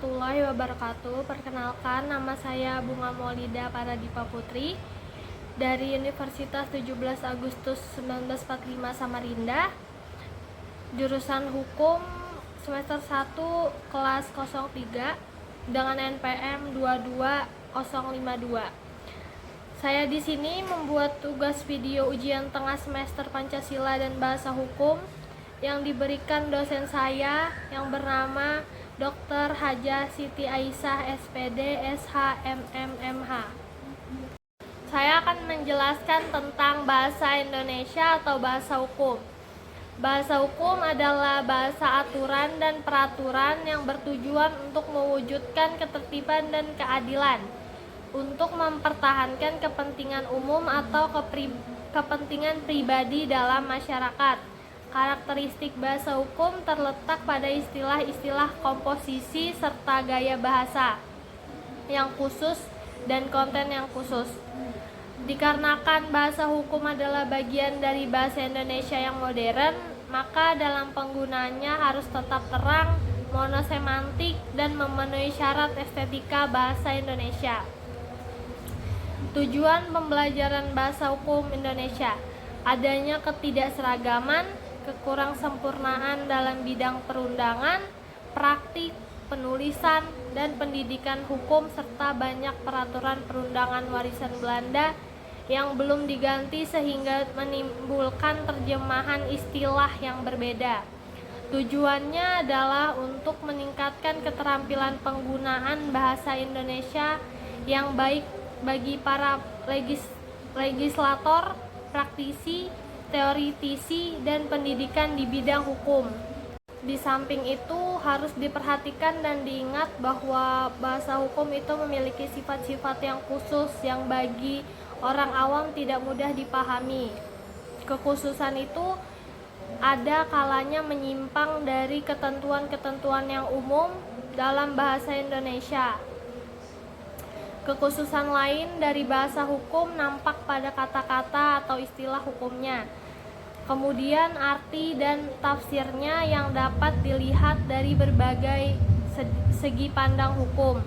warahmatullahi wabarakatuh. Perkenalkan, nama saya Bunga Maulida Paradipa Putri dari Universitas 17 Agustus 1945 Samarinda, jurusan Hukum semester 1 kelas 03 dengan NPM 22052. Saya di sini membuat tugas video ujian tengah semester Pancasila dan Bahasa Hukum yang diberikan dosen saya yang bernama Dr. Hajah Siti Aisyah SPD SHMMMH. Saya akan menjelaskan tentang bahasa Indonesia atau bahasa hukum. Bahasa hukum adalah bahasa aturan dan peraturan yang bertujuan untuk mewujudkan ketertiban dan keadilan, untuk mempertahankan kepentingan umum atau kepentingan pribadi dalam masyarakat. Karakteristik bahasa hukum terletak pada istilah-istilah komposisi serta gaya bahasa yang khusus dan konten yang khusus. Dikarenakan bahasa hukum adalah bagian dari bahasa Indonesia yang modern, maka dalam penggunaannya harus tetap terang, monosemantik, dan memenuhi syarat estetika bahasa Indonesia. Tujuan pembelajaran bahasa hukum Indonesia: adanya ketidakseragaman, kekurang sempurnaan dalam bidang perundangan, praktik, penulisan, dan pendidikan hukum, serta banyak peraturan perundangan warisan Belanda yang belum diganti sehingga menimbulkan terjemahan istilah yang berbeda. Tujuannya adalah untuk meningkatkan keterampilan penggunaan bahasa Indonesia yang baik bagi para legislator, praktisi, teoritisi, dan pendidikan di bidang hukum. Di samping itu harus diperhatikan dan diingat bahwa bahasa hukum itu memiliki sifat-sifat yang khusus yang bagi orang awam tidak mudah dipahami. Kekhususan itu ada kalanya menyimpang dari ketentuan-ketentuan yang umum dalam bahasa Indonesia. Kekhususan lain dari bahasa hukum nampak pada kata-kata atau istilah hukumnya. Kemudian arti dan tafsirnya yang dapat dilihat dari berbagai segi pandang hukum.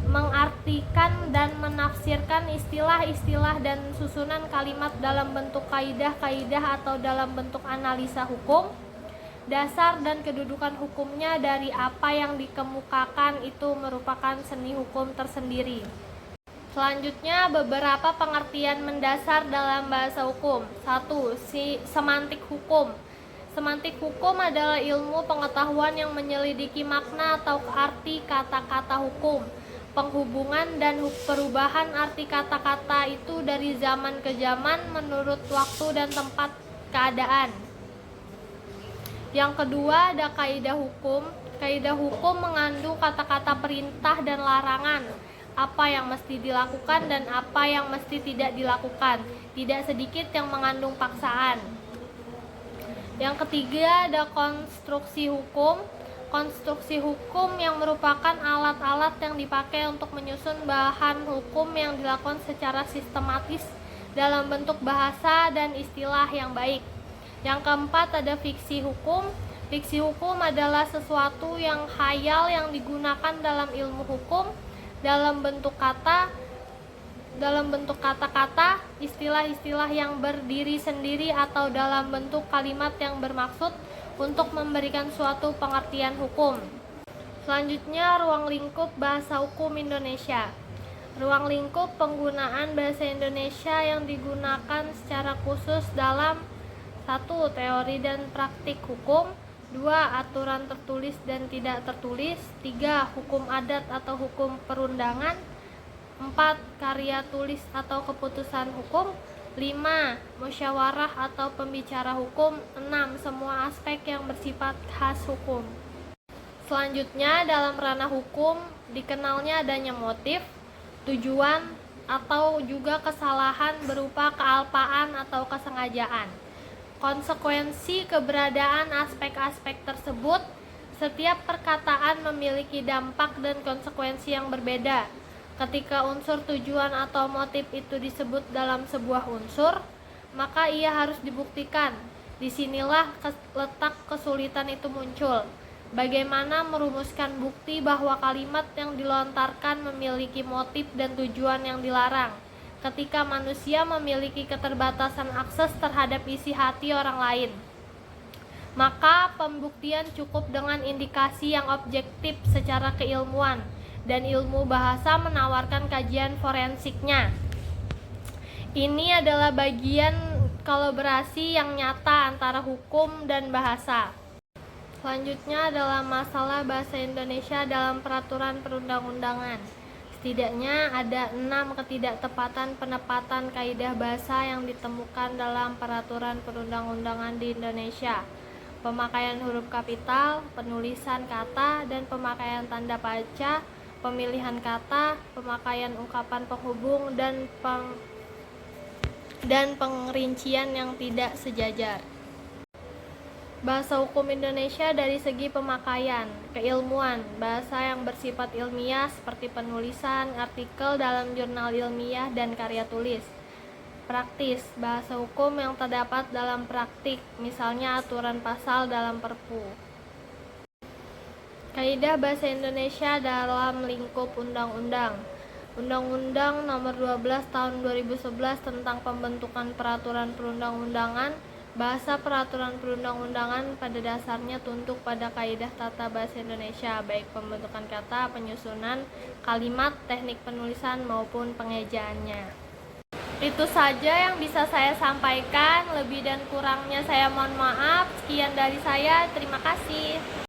Mengartikan dan menafsirkan istilah-istilah dan susunan kalimat dalam bentuk kaidah-kaidah atau dalam bentuk analisa hukum. Dasar dan kedudukan hukumnya dari apa yang dikemukakan itu merupakan seni hukum tersendiri. Selanjutnya, beberapa pengertian mendasar dalam bahasa hukum. 1. Semantik hukum. Semantik hukum adalah ilmu pengetahuan yang menyelidiki makna atau arti kata-kata hukum. Penghubungan dan perubahan arti kata-kata itu dari zaman ke zaman menurut waktu dan tempat keadaan. Yang kedua, ada kaidah hukum. Kaidah hukum mengandung kata-kata perintah dan larangan, apa yang mesti dilakukan dan apa yang mesti tidak dilakukan. Tidak sedikit yang mengandung paksaan. Yang ketiga, ada konstruksi hukum. Konstruksi hukum yang merupakan alat-alat yang dipakai untuk menyusun bahan hukum yang dilakukan secara sistematis dalam bentuk bahasa dan istilah yang baik. Yang keempat, ada fiksi hukum. Fiksi hukum adalah sesuatu yang khayal yang digunakan dalam ilmu hukum dalam bentuk kata-kata, istilah-istilah yang berdiri sendiri atau dalam bentuk kalimat yang bermaksud untuk memberikan suatu pengertian hukum. Selanjutnya, ruang lingkup bahasa hukum Indonesia. Ruang lingkup penggunaan bahasa Indonesia yang digunakan secara khusus dalam 1. Teori dan praktik hukum. 2. Aturan tertulis dan tidak tertulis. 3. Hukum adat atau hukum perundangan. 4. Karya tulis atau keputusan hukum. 5. Musyawarah atau pembicara hukum. 6. Semua aspek yang bersifat khas hukum. Selanjutnya, dalam ranah hukum dikenalnya adanya motif, tujuan, atau juga kesalahan berupa kealpaan atau kesengajaan. Konsekuensi keberadaan aspek-aspek tersebut, setiap perkataan memiliki dampak dan konsekuensi yang berbeda. Ketika unsur tujuan atau motif itu disebut dalam sebuah unsur, maka ia harus dibuktikan. Disinilah letak kesulitan itu muncul. Bagaimana merumuskan bukti bahwa kalimat yang dilontarkan memiliki motif dan tujuan yang dilarang, ketika manusia memiliki keterbatasan akses terhadap isi hati orang lain. Maka pembuktian cukup dengan indikasi yang objektif secara keilmuan, dan ilmu bahasa menawarkan kajian forensiknya. Ini adalah bagian kolaborasi yang nyata antara hukum dan bahasa. Selanjutnya adalah masalah bahasa Indonesia dalam peraturan perundang-undangan. Setidaknya ada 6 ketidaktepatan penempatan kaidah bahasa yang ditemukan dalam peraturan perundang-undangan di Indonesia. Pemakaian huruf kapital, penulisan kata, dan pemakaian tanda baca, pemilihan kata, pemakaian ungkapan penghubung, dan pengrincian yang tidak sejajar. Bahasa hukum Indonesia dari segi pemakaian, keilmuan, bahasa yang bersifat ilmiah seperti penulisan, artikel dalam jurnal ilmiah, dan karya tulis. Praktis, bahasa hukum yang terdapat dalam praktik, misalnya aturan pasal dalam Perpu. Kaidah bahasa Indonesia dalam lingkup undang-undang. Undang-Undang Nomor 12 Tahun 2011 tentang pembentukan peraturan perundang-undangan. Bahasa peraturan perundang-undangan pada dasarnya tunduk pada kaidah tata bahasa Indonesia, baik pembentukan kata, penyusunan kalimat, teknik penulisan, maupun pengejaannya. Itu saja yang bisa saya sampaikan. Lebih dan kurangnya saya mohon maaf. Sekian dari saya. Terima kasih.